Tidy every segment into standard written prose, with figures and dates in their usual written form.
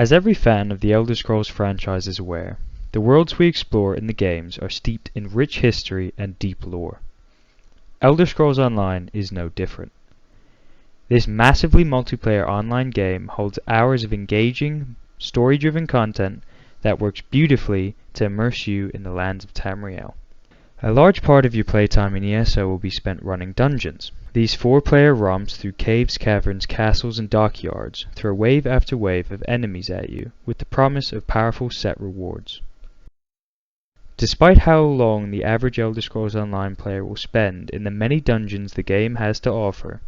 As every fan of the Elder Scrolls franchise is aware, the worlds we explore in the games are steeped in rich history and deep lore. Elder Scrolls Online is no different. This massively multiplayer online game holds hours of engaging, story-driven content that works beautifully to immerse you in the lands of Tamriel. A large part of your playtime in ESO will be spent running dungeons. These 4-player romps through caves, caverns, castles, and dockyards throw wave after wave of enemies at you with the promise of powerful set rewards. Despite how long the average Elder Scrolls Online player will spend in the many dungeons the game has to offer,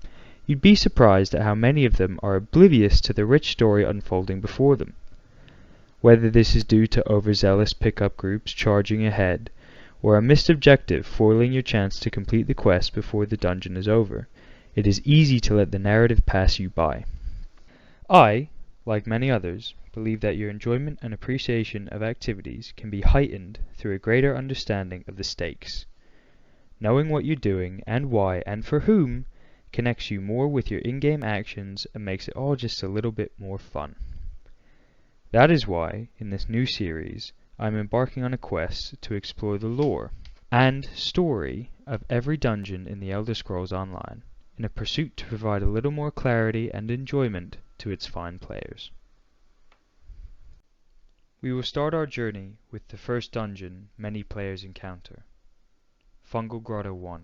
you'd be surprised at how many of them are oblivious to the rich story unfolding before them. Whether this is due to overzealous pickup groups charging ahead, or a missed objective foiling your chance to complete the quest before the dungeon is over, it is easy to let the narrative pass you by. I, like many others, believe that your enjoyment and appreciation of activities can be heightened through a greater understanding of the stakes. Knowing what you're doing and why and for whom connects you more with your in-game actions and makes it all just a little bit more fun. That is why, in this new series, I'm embarking on a quest to explore the lore and story of every dungeon in the Elder Scrolls Online, in a pursuit to provide a little more clarity and enjoyment to its fine players. We will start our journey with the first dungeon many players encounter, Fungal Grotto 1,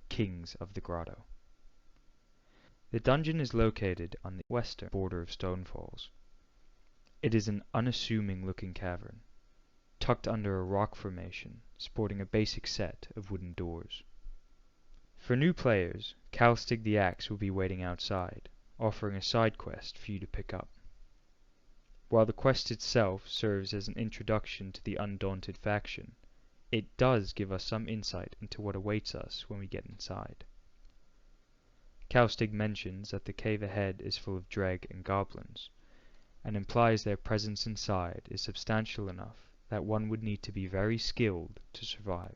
Kings of the Grotto. The dungeon is located on the western border of Stonefalls. It is an unassuming looking cavern, tucked under a rock formation, sporting a basic set of wooden doors. For new players, Calstig the Axe will be waiting outside, offering a side quest for you to pick up. While the quest itself serves as an introduction to the Undaunted faction, it does give us some insight into what awaits us when we get inside. Calstig mentions that the cave ahead is full of dreg and goblins, and implies their presence inside is substantial enough that one would need to be very skilled to survive.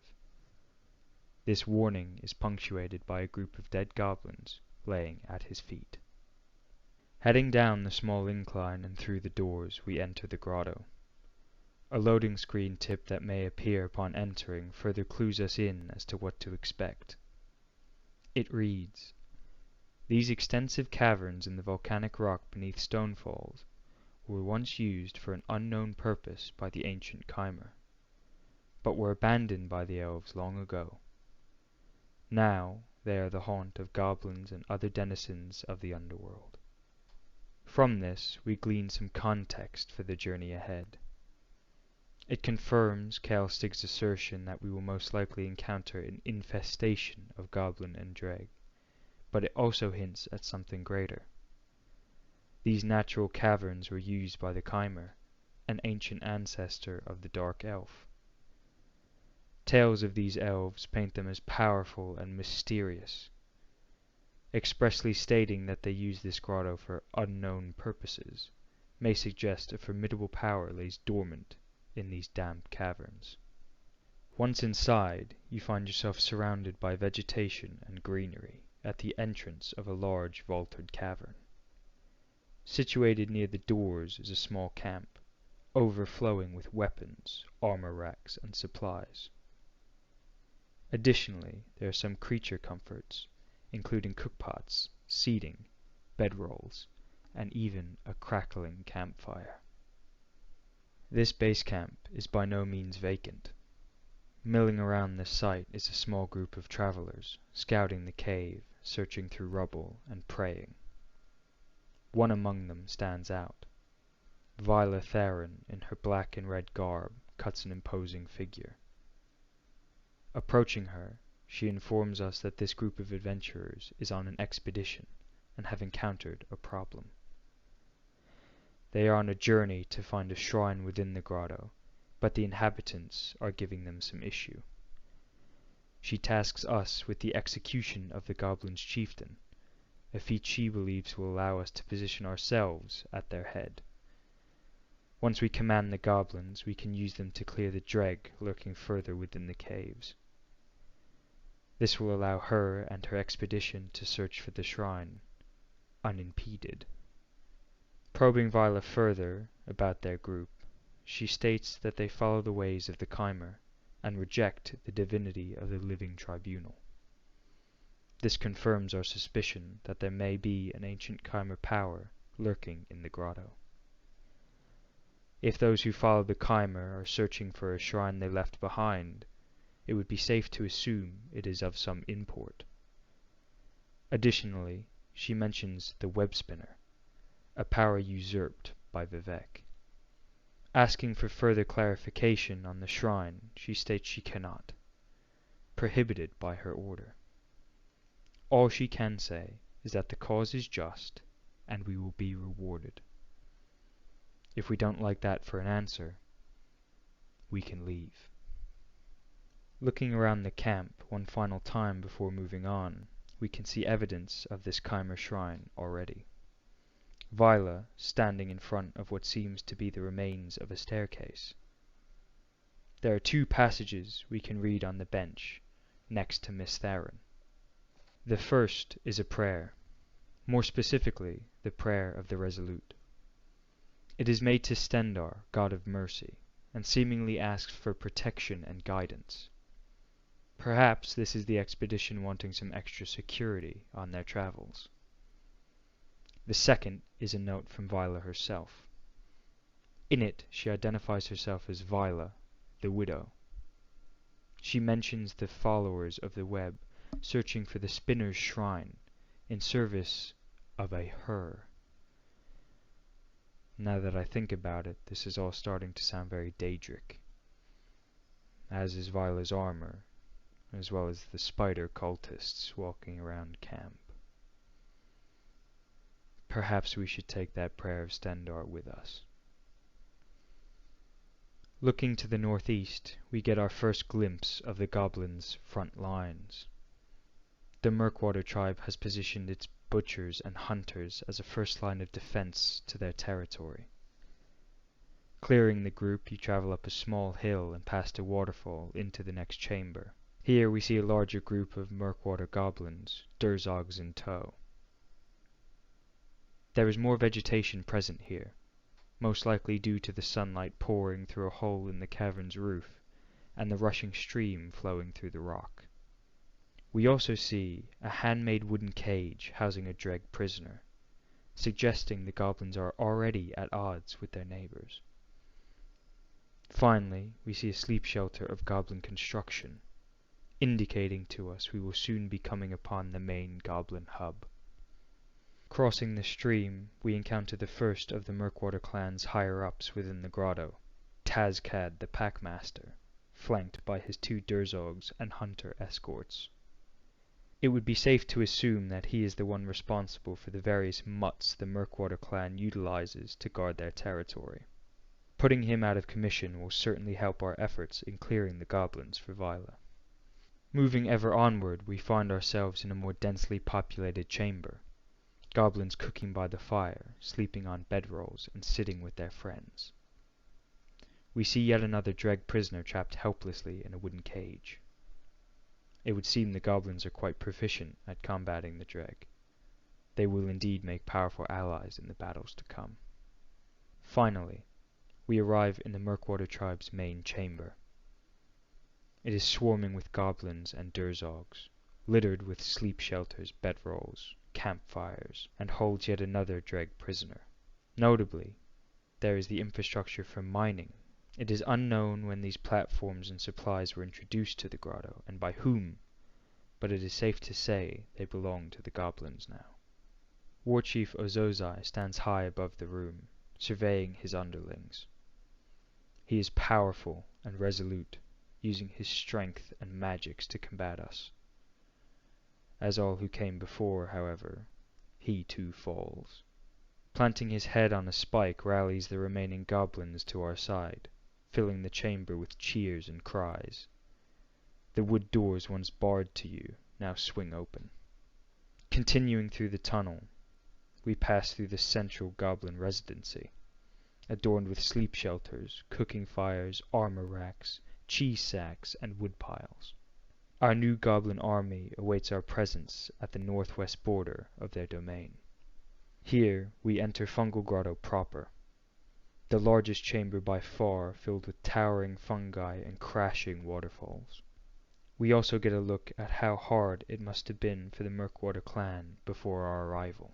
This warning is punctuated by a group of dead goblins laying at his feet. Heading down the small incline and through the doors, we enter the grotto. A loading screen tip that may appear upon entering further clues us in as to what to expect. It reads, "These extensive caverns in the volcanic rock beneath Stonefalls were once used for an unknown purpose by the ancient Chimer, but were abandoned by the elves long ago. Now they are the haunt of goblins and other denizens of the underworld." From this we glean some context for the journey ahead. It confirms Calstig's assertion that we will most likely encounter an infestation of goblin and dreg, but it also hints at something greater. These natural caverns were used by the Chimer, an ancient ancestor of the Dark Elf. Tales of these elves paint them as powerful and mysterious, expressly stating that they use this grotto for unknown purposes, may suggest a formidable power lays dormant in these damp caverns. Once inside, you find yourself surrounded by vegetation and greenery at the entrance of a large vaulted cavern. Situated near the doors is a small camp, overflowing with weapons, armor racks, and supplies. Additionally, there are some creature comforts, including cookpots, seating, bedrolls, and even a crackling campfire. This base camp is by no means vacant. Milling around this site is a small group of travelers, scouting the cave, searching through rubble, and praying. One among them stands out. Viola Theron, in her black and red garb, cuts an imposing figure. Approaching her, she informs us that this group of adventurers is on an expedition and have encountered a problem. They are on a journey to find a shrine within the grotto, but the inhabitants are giving them some issue. She tasks us with the execution of the goblin's chieftain, a feat she believes will allow us to position ourselves at their head. Once we command the goblins, we can use them to clear the dreg lurking further within the caves. This will allow her and her expedition to search for the shrine unimpeded. Probing Viola further about their group, she states that they follow the ways of the Chimer, and reject the divinity of the living tribunal. This confirms our suspicion that there may be an ancient Chimer power lurking in the grotto. If those who follow the Chimer are searching for a shrine they left behind, it would be safe to assume it is of some import. Additionally, she mentions the web spinner, a power usurped by Vivek. Asking for further clarification on the shrine, she states she cannot, prohibited by her order. All she can say is that the cause is just, and we will be rewarded. If we don't like that for an answer, we can leave. Looking around the camp one final time before moving on, we can see evidence of this Chimer shrine already. Viola standing in front of what seems to be the remains of a staircase. There are 2 passages we can read on the bench, next to Miss Theron. The first is a prayer, more specifically the prayer of the Resolute. It is made to Stendarr, god of mercy, and seemingly asks for protection and guidance. Perhaps this is the expedition wanting some extra security on their travels. The second is a note from Viola herself. In it, she identifies herself as Viola, the widow. She mentions the followers of the web searching for the spinner's shrine in service of a her. Now that I think about it, this is all starting to sound very Daedric, as is Viola's armor, as well as the spider cultists walking around camp. Perhaps we should take that prayer of Stendarr with us. Looking to the northeast, we get our first glimpse of the goblins' front lines. The Murkwater tribe has positioned its butchers and hunters as a first line of defense to their territory. Clearing the group, you travel up a small hill and past a waterfall into the next chamber. Here we see a larger group of Murkwater goblins, Durzogs in tow. There is more vegetation present here, most likely due to the sunlight pouring through a hole in the cavern's roof and the rushing stream flowing through the rock. We also see a handmade wooden cage housing a Dreg prisoner, suggesting the goblins are already at odds with their neighbors. Finally, we see a sleep shelter of goblin construction, indicating to us we will soon be coming upon the main goblin hub. Crossing the stream, we encounter the first of the Murkwater clan's higher-ups within the grotto, Tazcad the Packmaster, flanked by his 2 Durzogs and hunter escorts. It would be safe to assume that he is the one responsible for the various mutts the Murkwater clan utilizes to guard their territory. Putting him out of commission will certainly help our efforts in clearing the goblins for Viola. Moving ever onward, we find ourselves in a more densely populated chamber. Goblins cooking by the fire, sleeping on bedrolls, and sitting with their friends. We see yet another Dreg prisoner trapped helplessly in a wooden cage. It would seem the goblins are quite proficient at combating the Dreg. They will indeed make powerful allies in the battles to come. Finally, we arrive in the Murkwater tribe's main chamber. It is swarming with goblins and Durzogs, littered with sleep shelters, bedrolls, campfires, and holds yet another Dreg prisoner. Notably, there is the infrastructure for mining. It is unknown when these platforms and supplies were introduced to the grotto, and by whom, but it is safe to say they belong to the goblins now. War Chief Ozozai stands high above the room, surveying his underlings. He is powerful and resolute, using his strength and magics to combat us. As all who came before, however, he too falls. Planting his head on a spike rallies the remaining goblins to our side, filling the chamber with cheers and cries. The wood doors once barred to you now swing open. Continuing through the tunnel, we pass through the central goblin residency, adorned with sleep shelters, cooking fires, armor racks, cheese sacks, and wood piles. Our new goblin army awaits our presence at the northwest border of their domain. Here we enter Fungal Grotto proper, the largest chamber by far, filled with towering fungi and crashing waterfalls. We also get a look at how hard it must have been for the Mirkwater clan before our arrival.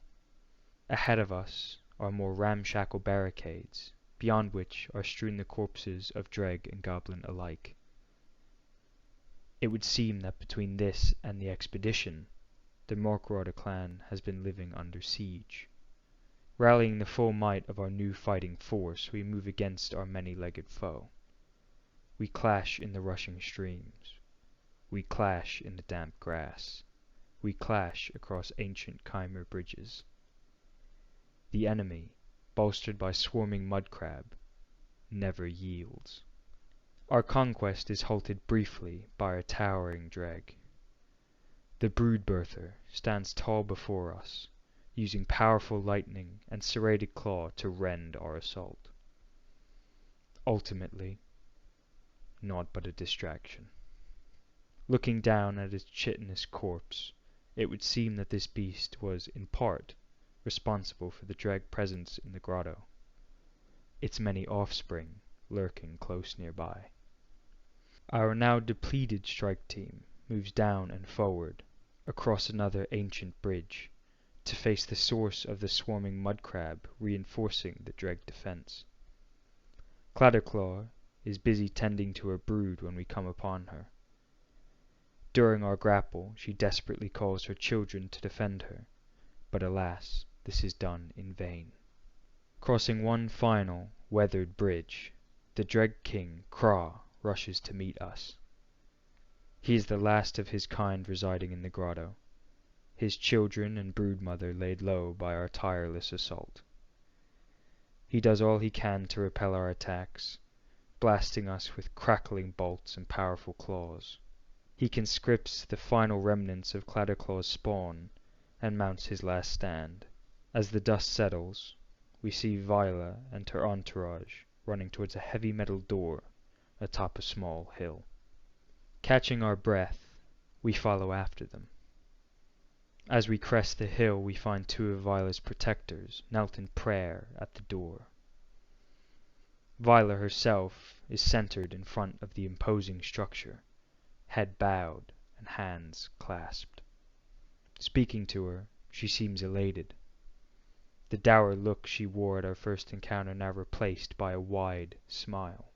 Ahead of us are more ramshackle barricades, beyond which are strewn the corpses of Dreg and Goblin alike. It would seem that between this and the expedition, the Mirkwater clan has been living under siege. Rallying the full might of our new fighting force, we move against our many-legged foe. We clash in the rushing streams. We clash in the damp grass. We clash across ancient Chimer bridges. The enemy, bolstered by swarming mudcrab, never yields. Our conquest is halted briefly by a towering Dreg. The brood-birther stands tall before us, using powerful lightning and serrated claw to rend our assault. Ultimately, naught but a distraction. Looking down at its chitinous corpse, it would seem that this beast was, in part, responsible for the Dreg presence in the grotto, its many offspring lurking close nearby. Our now depleted strike team moves down and forward, across another ancient bridge, to face the source of the swarming mudcrab reinforcing the Dreg defense. Clatterclaw is busy tending to her brood when we come upon her. During our grapple, she desperately calls her children to defend her, but alas, this is done in vain. Crossing one final, weathered bridge, the Dreg King, Kra, rushes to meet us. He is the last of his kind residing in the grotto, his children and broodmother laid low by our tireless assault. He does all he can to repel our attacks, blasting us with crackling bolts and powerful claws. He conscripts the final remnants of Clatterclaw's spawn and mounts his last stand. As the dust settles, we see Viola and her entourage running towards a heavy metal door atop a small hill. Catching our breath, we follow after them. As we crest the hill, we find two of Viola's protectors knelt in prayer at the door. Viola herself is centered in front of the imposing structure, head bowed and hands clasped. Speaking to her, she seems elated. The dour look she wore at our first encounter now replaced by a wide smile.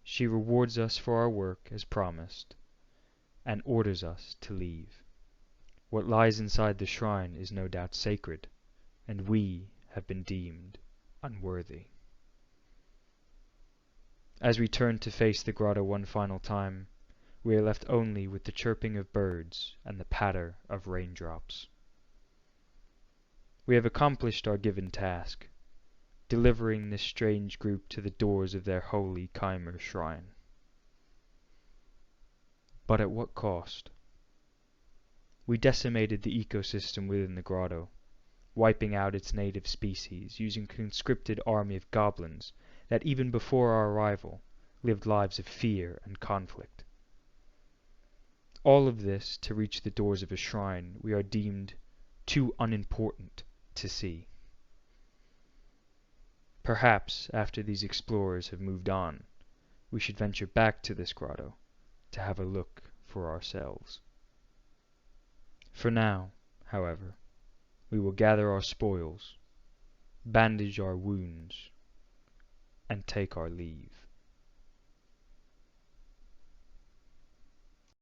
She rewards us for our work as promised, and orders us to leave. What lies inside the shrine is no doubt sacred, and we have been deemed unworthy. As we turn to face the grotto one final time, we are left only with the chirping of birds and the patter of raindrops. We have accomplished our given task, delivering this strange group to the doors of their holy Chimer shrine. But at what cost? We decimated the ecosystem within the grotto, wiping out its native species using a conscripted army of goblins that even before our arrival lived lives of fear and conflict. All of this to reach the doors of a shrine we are deemed too unimportant to see. Perhaps after these explorers have moved on, we should venture back to this grotto to have a look for ourselves. For now, however, we will gather our spoils, bandage our wounds, and take our leave.